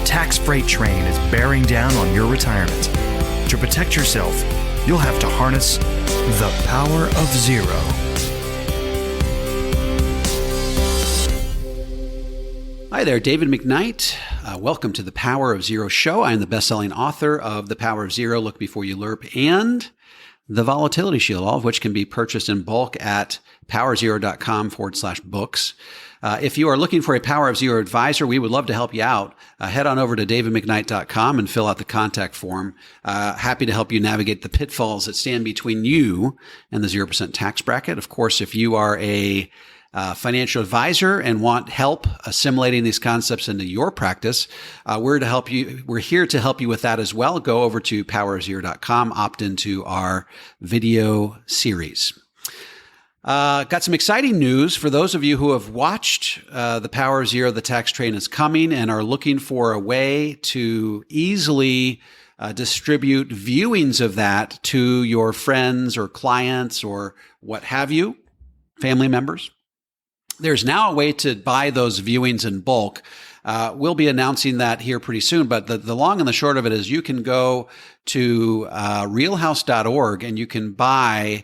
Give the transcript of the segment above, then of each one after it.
tax freight train is bearing down on your retirement. To protect yourself, you'll have to harness the power of zero. Hi there, David McKnight. Welcome to the Power of Zero show. I am the best-selling author of The Power of Zero, Look Before You Lerp, and The Volatility Shield, all of which can be purchased in bulk at powerzero.com/books. If you are looking for a Power of Zero advisor, we would love to help you out. Head on over to davidmcknight.com and fill out the contact form. Happy to help you navigate the pitfalls that stand between you and the 0% tax bracket. Of course, if you are a financial advisor and want help assimilating these concepts into your practice, we're to help you. We're here to help you with that as well. Go over to powerzero.com, opt into our video series. Got some exciting news for those of you who have watched The Power of Zero, The Tax Train is Coming, and are looking for a way to easily distribute viewings of that to your friends or clients or what have you, family members. There's now a way to buy those viewings in bulk. We'll be announcing that here pretty soon, but the long and the short of it is you can go to realhouse.org and you can buy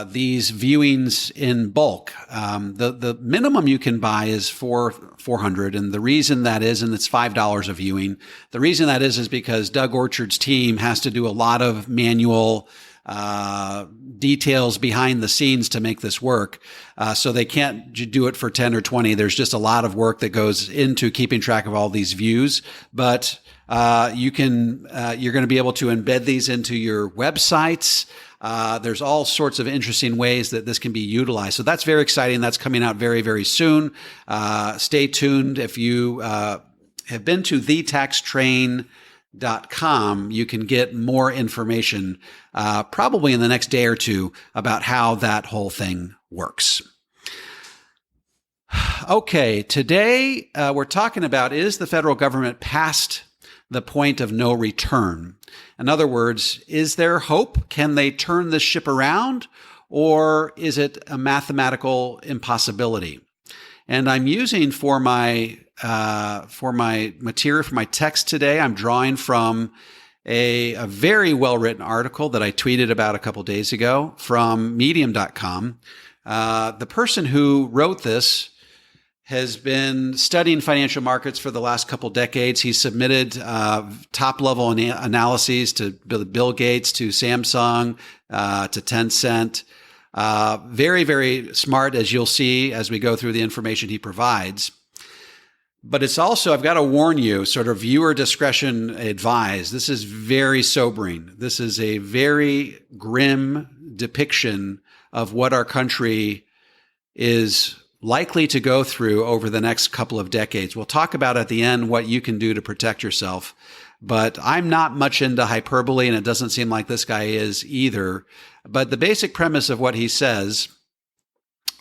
these viewings in bulk. The minimum you can buy is $400, and the reason that is, and it's $5 a viewing. The reason that is because Doug Orchard's team has to do a lot of manual details behind the scenes to make this work. So they can't do it for 10 or 20. There's just a lot of work that goes into keeping track of all these views. But you're going to be able to embed these into your websites. There's all sorts of interesting ways that this can be utilized. So that's very exciting. That's coming out very, very soon. Stay tuned. If you have been to thetaxtrain.com, you can get more information probably in the next day or two about how that whole thing works. Okay, today we're talking about, is the federal government past the point of no return? In other words, is there hope? Can they turn this ship around? Or is it a mathematical impossibility? And I'm using for my material, for my text today, I'm drawing from a very well-written article that I tweeted about a couple days ago from medium.com. The person who wrote this has been studying financial markets for the last couple decades. He submitted top-level analyses to Bill Gates, to Samsung, to Tencent. Very, very smart, as you'll see as we go through the information he provides. But it's also, I've got to warn you, sort of viewer discretion advised. This is very sobering. This is a very grim depiction of what our country is likely to go through over the next couple of decades. We'll talk about at the end what you can do to protect yourself. But I'm not much into hyperbole, and it doesn't seem like this guy is either. But the basic premise of what he says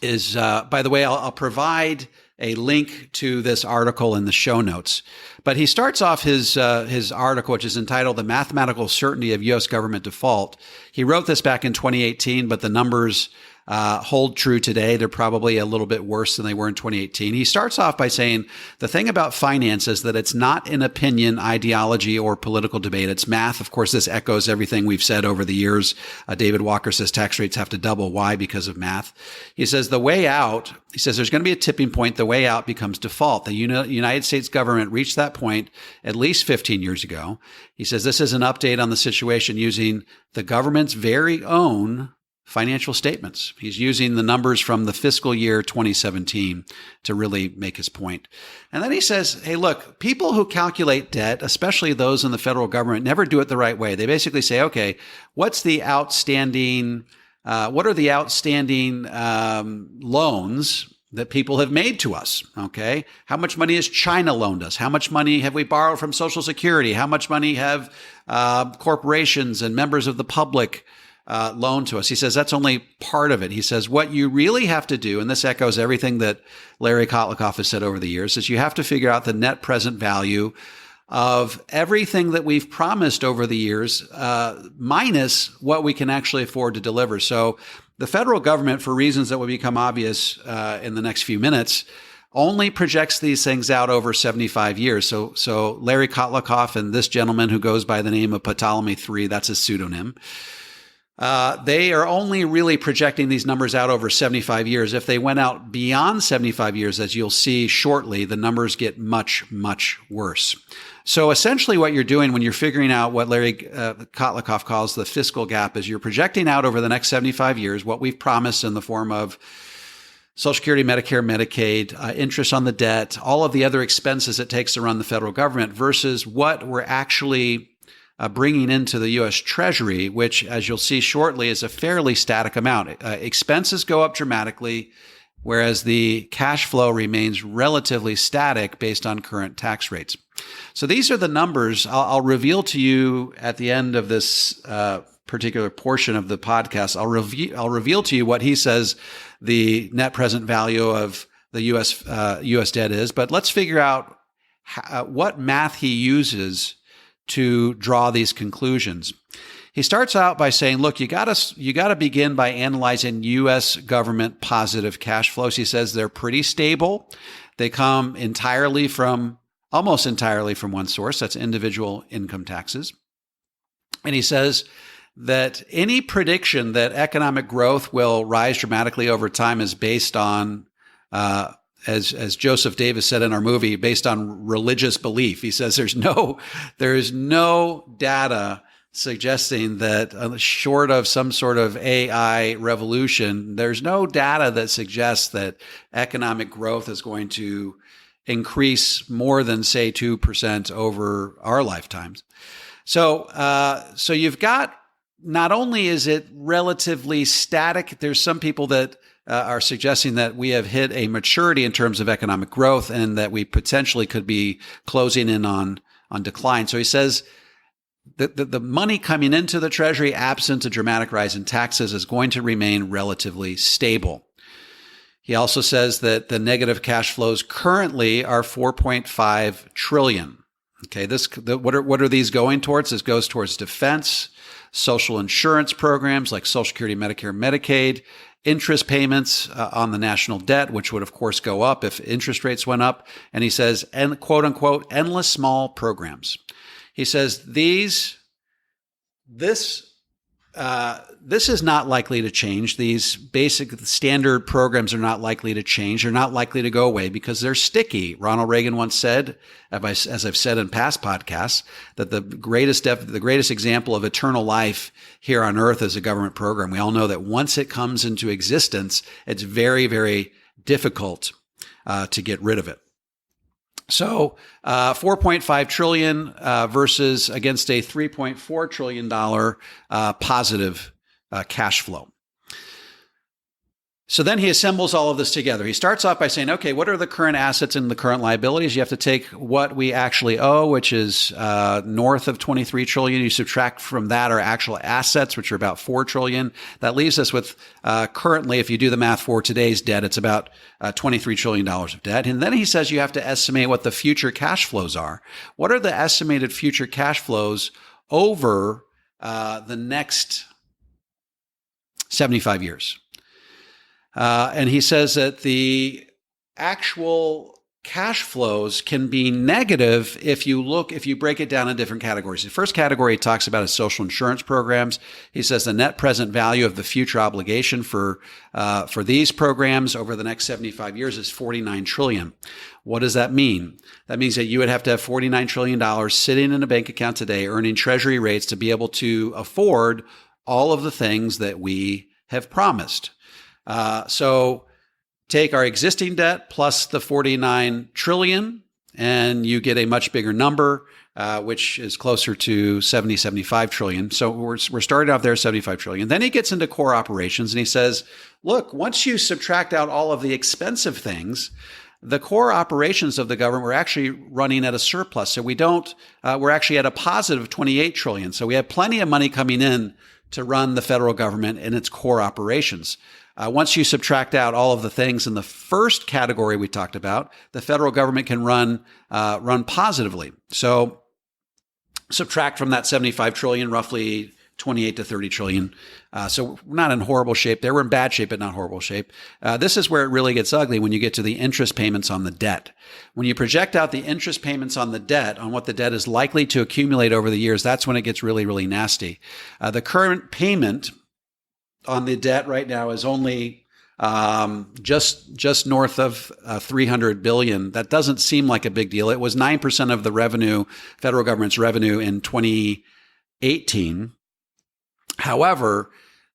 is, by the way, I'll provide a link to this article in the show notes. But he starts off his article, which is entitled The Mathematical Certainty of U.S. Government Default. He wrote this back in 2018, but the numbers hold true today. They're probably a little bit worse than they were in 2018. He starts off by saying the thing about finance is that it's not an opinion, ideology, or political debate. It's math. Of course, this echoes everything we've said over the years. David Walker says tax rates have to double. Why? Because of math. He says the way out, he says there's going to be a tipping point. The way out becomes default. The United States government reached that point at least 15 years ago. He says this is an update on the situation using the government's very own financial statements. He's using the numbers from the fiscal year 2017 to really make his point. And then he says, hey, look, people who calculate debt, especially those in the federal government, never do it the right way. They basically say, okay, what are the outstanding loans that people have made to us? Okay. How much money has China loaned us? How much money have we borrowed from Social Security? How much money have corporations and members of the public loan to us? He says that's only part of it. He says what you really have to do, and this echoes everything that Larry Kotlikoff has said over the years, is you have to figure out the net present value of everything that we've promised over the years, minus what we can actually afford to deliver. So the federal government, for reasons that will become obvious in the next few minutes, only projects these things out over 75 years. So Larry Kotlikoff and this gentleman who goes by the name of Ptolemy III, that's his pseudonym, they are only really projecting these numbers out over 75 years. If they went out beyond 75 years, as you'll see shortly, the numbers get much, much worse. So essentially what you're doing when you're figuring out what Larry Kotlikoff calls the fiscal gap is you're projecting out over the next 75 years what we've promised in the form of Social Security, Medicare, Medicaid, interest on the debt, all of the other expenses it takes to run the federal government versus what we're actually bringing into the U.S. Treasury, which, as you'll see shortly, is a fairly static amount. Expenses go up dramatically, whereas the cash flow remains relatively static based on current tax rates. So these are the numbers I'll reveal to you at the end of this particular portion of the podcast. I'll reveal to you what he says the net present value of the U.S. debt is. But let's figure out what math he uses to draw these conclusions. He starts out by saying, look, you got to begin by analyzing U.S. government positive cash flows. He says they're pretty stable. They come almost entirely from one source. That's individual income taxes. And he says that any prediction that economic growth will rise dramatically over time is based on, as Joseph Davis said in our movie, based on religious belief. He says there is no data suggesting that, short of some sort of AI revolution, there's no data that suggests that economic growth is going to increase more than, say, 2% over our lifetimes. So you've got, not only is it relatively static, there's some people that are suggesting that we have hit a maturity in terms of economic growth and that we potentially could be closing in on decline. So he says that the money coming into the Treasury, absent a dramatic rise in taxes, is going to remain relatively stable. He also says that the negative cash flows currently are $4.5 trillion. Okay, what are these going towards? This goes towards defense, social insurance programs like Social Security, Medicare, Medicaid, interest payments on the national debt, which would, of course, go up if interest rates went up. And he says, and quote unquote, endless small programs. He says this is not likely to change. These basic standard programs are not likely to change. They're not likely to go away because they're sticky. Ronald Reagan once said, as I've said in past podcasts, that the greatest example of eternal life here on earth is a government program. We all know that once it comes into existence, it's very, very difficult to get rid of it. So, $4.5 trillion versus against a $3.4 trillion positive cash flow. So then he assembles all of this together. He starts off by saying, okay, what are the current assets and the current liabilities? You have to take what we actually owe, which is north of 23 trillion. You subtract from that our actual assets, which are about 4 trillion. That leaves us with currently, if you do the math for today's debt, it's about $23 trillion of debt. And then he says you have to estimate what the future cash flows are. What are the estimated future cash flows over the next 75 years? And he says that the actual cash flows can be negative if you break it down in different categories. The first category he talks about is social insurance programs. He says the net present value of the future obligation for these programs over the next 75 years is $49 trillion. What does that mean? That means that you would have to have $49 trillion sitting in a bank account today, earning treasury rates to be able to afford all of the things that we have promised. So take our existing debt plus the 49 trillion, and you get a much bigger number, which is closer to 75 trillion. So we're starting off there at 75 trillion. Then he gets into core operations and he says, look, once you subtract out all of the expensive things, the core operations of the government were actually running at a surplus. So we're actually at a positive 28 trillion. So we have plenty of money coming in to run the federal government in its core operations. Once you subtract out all of the things in the first category we talked about, the federal government can run positively. So subtract from that 75 trillion roughly 28 to 30 trillion. So we're not in horrible shape there. We're in bad shape, but not horrible shape. This is where it really gets ugly when you get to the interest payments on the debt. When you project out the interest payments on the debt, on what the debt is likely to accumulate over the years, that's when it gets really, really nasty. The current payment on the debt right now is only just north of 300 billion. That doesn't seem like a big deal. It was 9% of the revenue, federal government's revenue in 2018. However,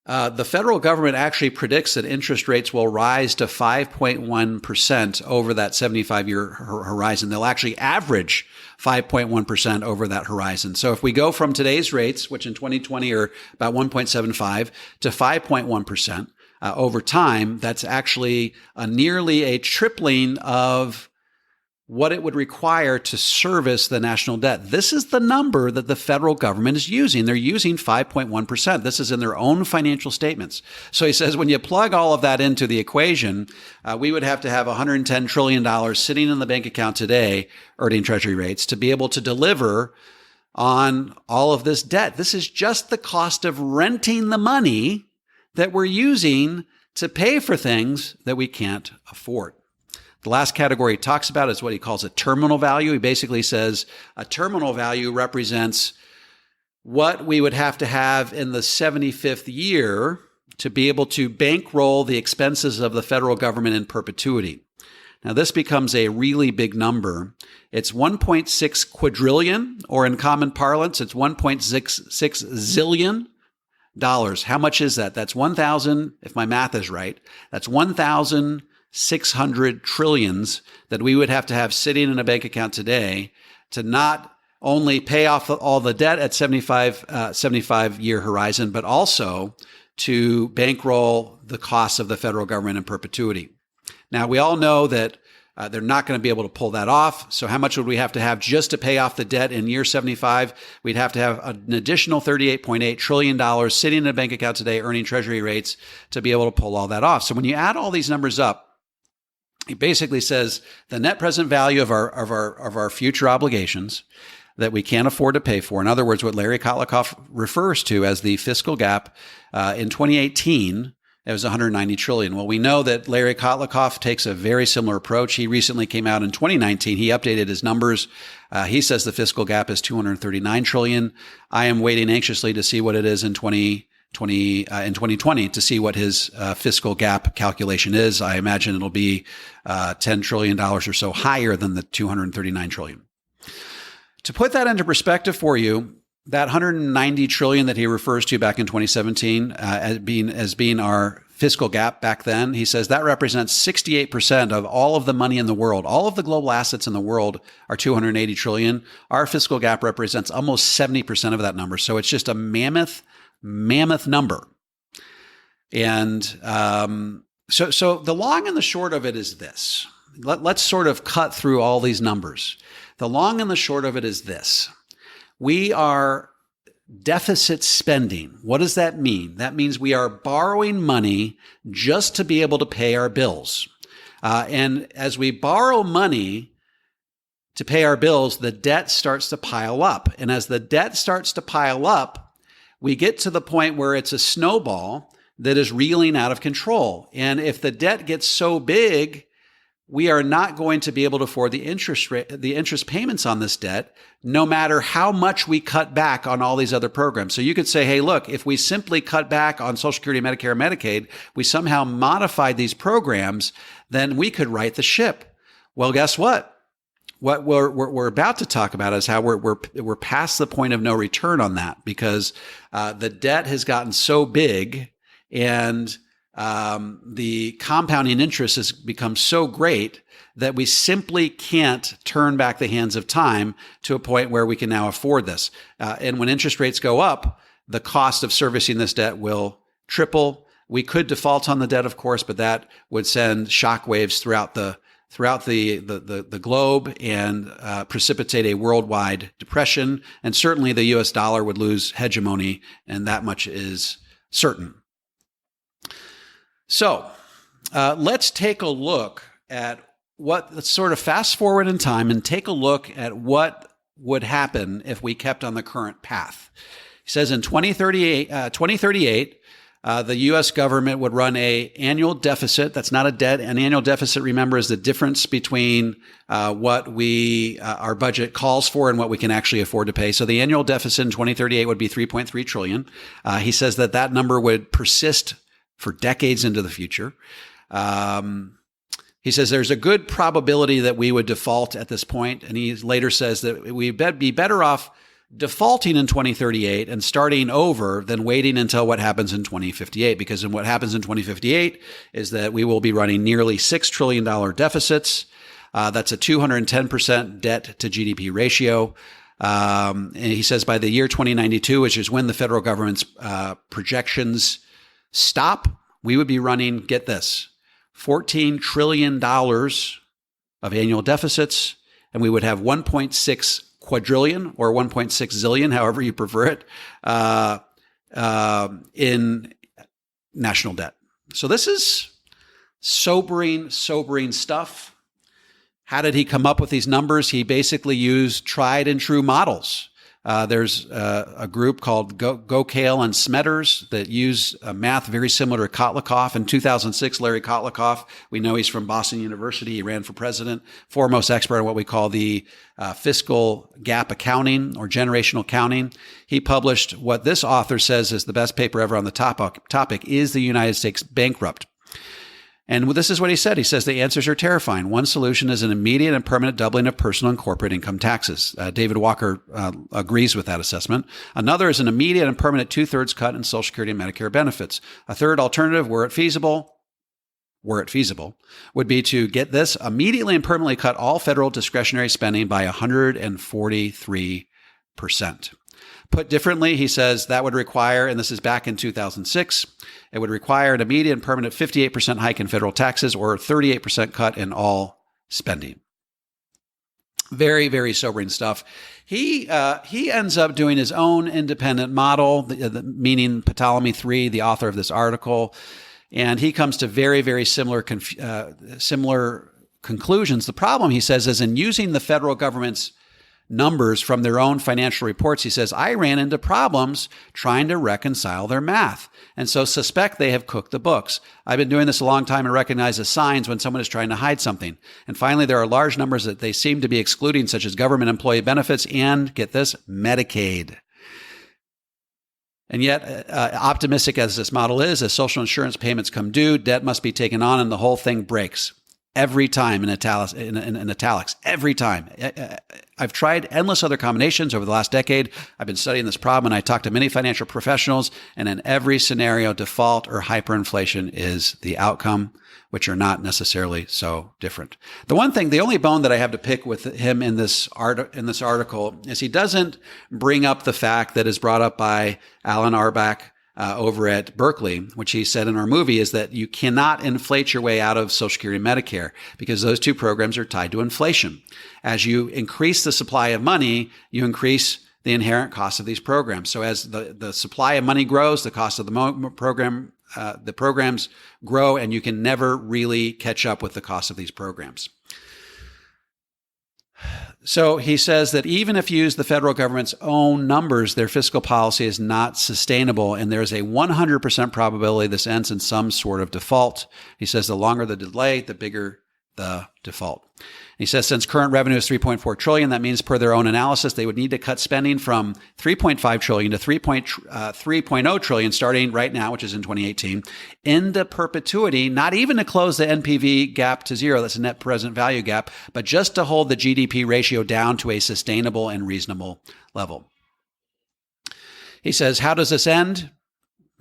the federal government actually predicts that interest rates will rise to 5.1% over that 75-year horizon. They'll actually average 5.1% over that horizon. So if we go from today's rates, which in 2020 are about 1.75 to 5.1%, over time, that's actually nearly a tripling of what it would require to service the national debt. This is the number that the federal government is using. They're using 5.1%. This is in their own financial statements. So he says when you plug all of that into the equation, we would have to have $110 trillion sitting in the bank account today, earning treasury rates, to be able to deliver on all of this debt. This is just the cost of renting the money that we're using to pay for things that we can't afford. The last category he talks about is what he calls a terminal value. He basically says a terminal value represents what we would have to have in the 75th year to be able to bankroll the expenses of the federal government in perpetuity. Now, this becomes a really big number. It's 1.6 quadrillion, or in common parlance, it's 1.66 zillion dollars. How much is that? That's 1,000, if my math is right, that's 1,600 trillions that we would have to have sitting in a bank account today to not only pay off all the debt at 75-year horizon, but also to bankroll the costs of the federal government in perpetuity. Now, we all know that they're not going to be able to pull that off. So how much would we have to have just to pay off the debt in year 75? We'd have to have an additional $38.8 trillion sitting in a bank account today, earning treasury rates to be able to pull all that off. So when you add all these numbers up, he basically says the net present value of our future obligations that we can't afford to pay for. In other words, what Larry Kotlikoff refers to as the fiscal gap in 2018, it was 190 trillion. Well, we know that Larry Kotlikoff takes a very similar approach. He recently came out in 2019. He updated his numbers. He says the fiscal gap is 239 trillion. I am waiting anxiously to see what it is in 2020 to see what his fiscal gap calculation is. I imagine it'll be $10 trillion or so higher than the 239 trillion. To put that into perspective for you, that 190 trillion that he refers to back in 2017 as being our fiscal gap back then, he says that represents 68% of all of the money in the world. All of the global assets in the world are 280 trillion. Our fiscal gap represents almost 70% of that number. So it's just a mammoth number. And so the long and the short of it is this. Let's sort of cut through all these numbers. The long and the short of it is this. We are deficit spending. What does that mean? That means we are borrowing money just to be able to pay our bills. And as we borrow money to pay our bills, the debt starts to pile up. And as the debt starts to pile up, we get to the point where it's a snowball that is reeling out of control. And if the debt gets so big, we are not going to be able to afford the interest payments on this debt, no matter how much we cut back on all these other programs. So you could say, hey, look, if we simply cut back on Social Security, Medicare, and Medicaid, we somehow modified these programs, then we could right the ship. Well, guess what? What we're about to talk about is how we're past the point of no return on that, because the debt has gotten so big and the compounding interest has become so great that we simply can't turn back the hands of time to a point where we can now afford this. And when interest rates go up, the cost of servicing this debt will triple. We could default on the debt, of course, but that would send shockwaves throughout the globe and precipitate a worldwide depression. And certainly the U.S. dollar would lose hegemony, and that much is certain. So let's take a look at let's sort of fast forward in time and take a look at what would happen if we kept on the current path. He says in 2038, the U.S. government would run an annual deficit. That's not a debt. An annual deficit, remember, is the difference between what our budget calls for and what we can actually afford to pay. So the annual deficit in 2038 would be $3.3 trillion. He says that number would persist for decades into the future. He says there's a good probability that we would default at this point. And he later says that we'd be better off defaulting in 2038 and starting over than waiting until what happens in 2058. Because what happens in 2058 is that we will be running nearly $6 trillion deficits. That's a 210% debt to GDP ratio. And he says by the year 2092, which is when the federal government's projections stop, we would be running, get this, $14 trillion of annual deficits, and we would have 1.6 quadrillion or 1.6 zillion, however you prefer it, in national debt. So this is sobering stuff. How did he come up with these numbers? He basically used tried and true models. There's a group called Gokale and Smetters that use math very similar to Kotlikoff. In 2006, Larry Kotlikoff, we know he's from Boston University. He ran for president, foremost expert on what we call the fiscal gap accounting or generational counting. He published what this author says is the best paper ever on the topic, is the United States bankrupt? And this is what he said. He says the answers are terrifying. One solution is an immediate and permanent doubling of personal and corporate income taxes. David Walker agrees with that assessment. Another is an immediate and permanent 2/3 cut in Social Security and Medicare benefits. A third alternative, were it feasible, would be to get this, immediately and permanently cut all federal discretionary spending by 143%. Put differently, he says that would require, and this is back in 2006, it would require an immediate and permanent 58% hike in federal taxes or 38% cut in all spending. Very, very sobering stuff. He ends up doing his own independent model, meaning Ptolemy III, the author of this article, and he comes to very, very similar conclusions. The problem, he says, is in using the federal government's numbers from their own financial reports. He says, I ran into problems trying to reconcile their math, and so suspect they have cooked the books. I've been doing this a long time and recognize the signs when someone is trying to hide something. And finally, there are large numbers that they seem to be excluding, such as government employee benefits and, get this, Medicaid. And yet, optimistic as this model is, as social insurance payments come due, debt must be taken on and the whole thing breaks. Every time in italics, every time. I've tried endless other combinations over the last decade. I've been studying this problem and I talked to many financial professionals, and in every scenario, default or hyperinflation is the outcome, which are not necessarily so different. The only bone that I have to pick with him in this article is he doesn't bring up the fact that is brought up by Alan Auerbach over at Berkeley, which he said in our movie, is that you cannot inflate your way out of Social Security and Medicare because those two programs are tied to inflation. As you increase the supply of money, you increase the inherent cost of these programs. So as the supply of money grows, the cost of the programs grow, and you can never really catch up with the cost of these programs. So he says that even if you use the federal government's own numbers, their fiscal policy is not sustainable, and there's a 100% probability this ends in some sort of default. He says the longer the delay, the bigger the default. He says since current revenue is $3.4 trillion, that means per their own analysis, they would need to cut spending from $3.5 trillion to $3.0 trillion starting right now, which is in 2018, into perpetuity, not even to close the NPV gap to zero, that's a net present value gap, but just to hold the GDP ratio down to a sustainable and reasonable level. He says, how does this end?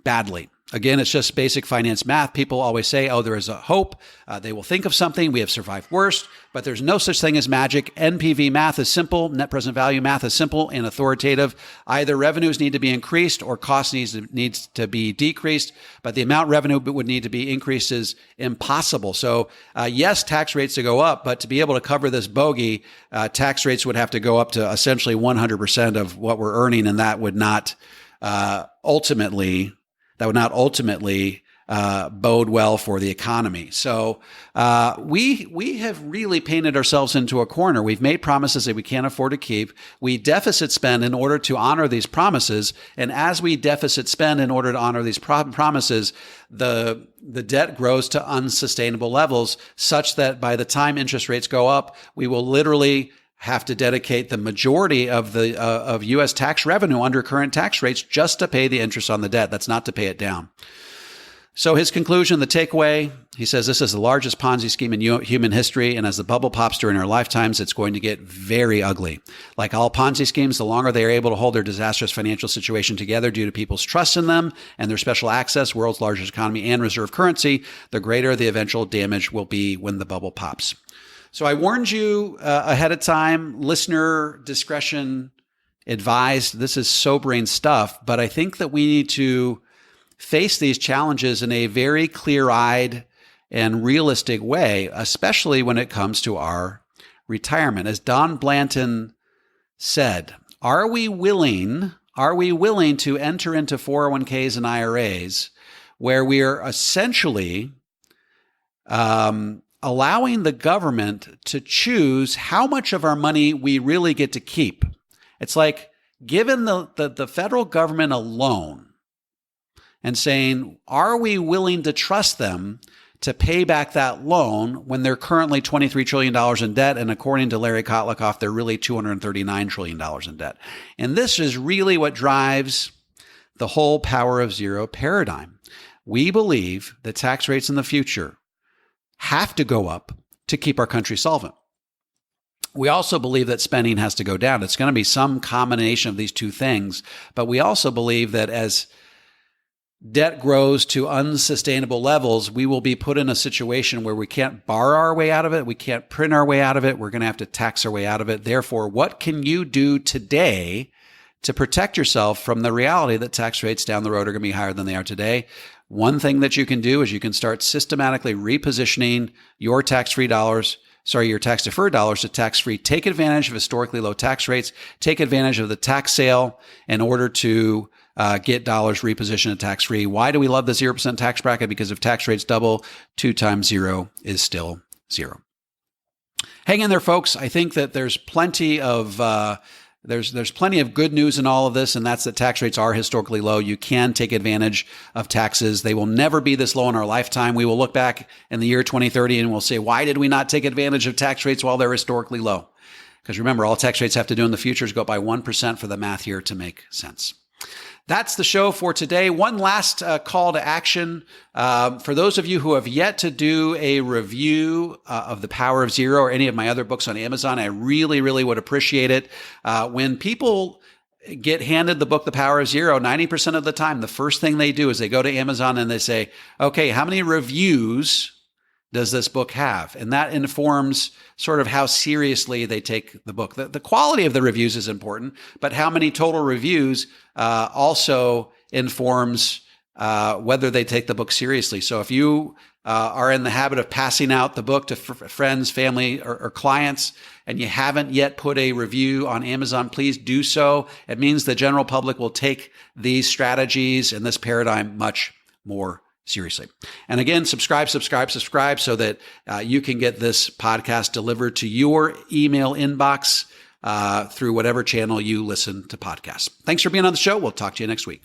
Badly. Again, it's just basic finance math. People always say, oh, there is a hope. They will think of something. We have survived worse, but there's no such thing as magic. NPV math is simple. Net present value math is simple and authoritative. Either revenues need to be increased or cost needs to be decreased, but the amount revenue would need to be increased is impossible. So yes, tax rates to go up, but to be able to cover this bogey, tax rates would have to go up to essentially 100% of what we're earning, and that would not ultimately bode well for the economy. So we have really painted ourselves into a corner. We've made promises that we can't afford to keep. We deficit spend in order to honor these promises. And as we deficit spend in order to honor these promises, the debt grows to unsustainable levels such that by the time interest rates go up, we will literally have to dedicate the majority of the of U.S. tax revenue under current tax rates just to pay the interest on the debt. That's not to pay it down. So his conclusion, the takeaway, he says this is the largest Ponzi scheme in human history, and as the bubble pops during our lifetimes, it's going to get very ugly. Like all Ponzi schemes, the longer they are able to hold their disastrous financial situation together due to people's trust in them and their special access, world's largest economy and reserve currency, the greater the eventual damage will be when the bubble pops. So I warned you ahead of time, listener discretion advised. This is sobering stuff, but I think that we need to face these challenges in a very clear-eyed and realistic way, especially when it comes to our retirement. As Don Blanton said, are we willing to enter into 401ks and IRAs where we are essentially allowing the government to choose how much of our money we really get to keep? It's like giving the federal government a loan and saying, are we willing to trust them to pay back that loan when they're currently $23 trillion in debt? And according to Larry Kotlikoff, they're really $239 trillion in debt. And this is really what drives the whole power of zero paradigm. We believe that tax rates in the future have to go up to keep our country solvent. We also believe that spending has to go down. It's going to be some combination of these two things. But we also believe that as debt grows to unsustainable levels, we will be put in a situation where we can't borrow our way out of it. We can't print our way out of it. We're going to have to tax our way out of it. Therefore, what can you do today to protect yourself from the reality that tax rates down the road are going to be higher than they are today? One thing that you can do is you can start systematically repositioning your tax-deferred dollars to tax-free. Take advantage of historically low tax rates. Take advantage of the tax sale in order to get dollars repositioned tax-free. Why do we love the 0% tax bracket? Because if tax rates double, 2 times 0 is still 0. Hang in there, folks. I think that there's plenty of there's plenty of good news in all of this, and that's that tax rates are historically low. You can take advantage of taxes. They will never be this low in our lifetime. We will look back in the year 2030 and we'll say, why did we not take advantage of tax rates while they're historically low? Because remember, all tax rates have to do in the future is go up by 1% for the math here to make sense. That's the show for today. One last call to action. For those of you who have yet to do a review of The Power of Zero or any of my other books on Amazon, I really, really would appreciate it. When people get handed the book, The Power of Zero, 90% of the time, the first thing they do is they go to Amazon and they say, okay, how many reviews does this book have? And that informs sort of how seriously they take the book. The quality of the reviews is important, but how many total reviews also informs whether they take the book seriously. So if you are in the habit of passing out the book to friends, family, or clients, and you haven't yet put a review on Amazon, please do so. It means the general public will take these strategies and this paradigm much more seriously. And again, subscribe so that you can get this podcast delivered to your email inbox through whatever channel you listen to podcasts. Thanks for being on the show. We'll talk to you next week.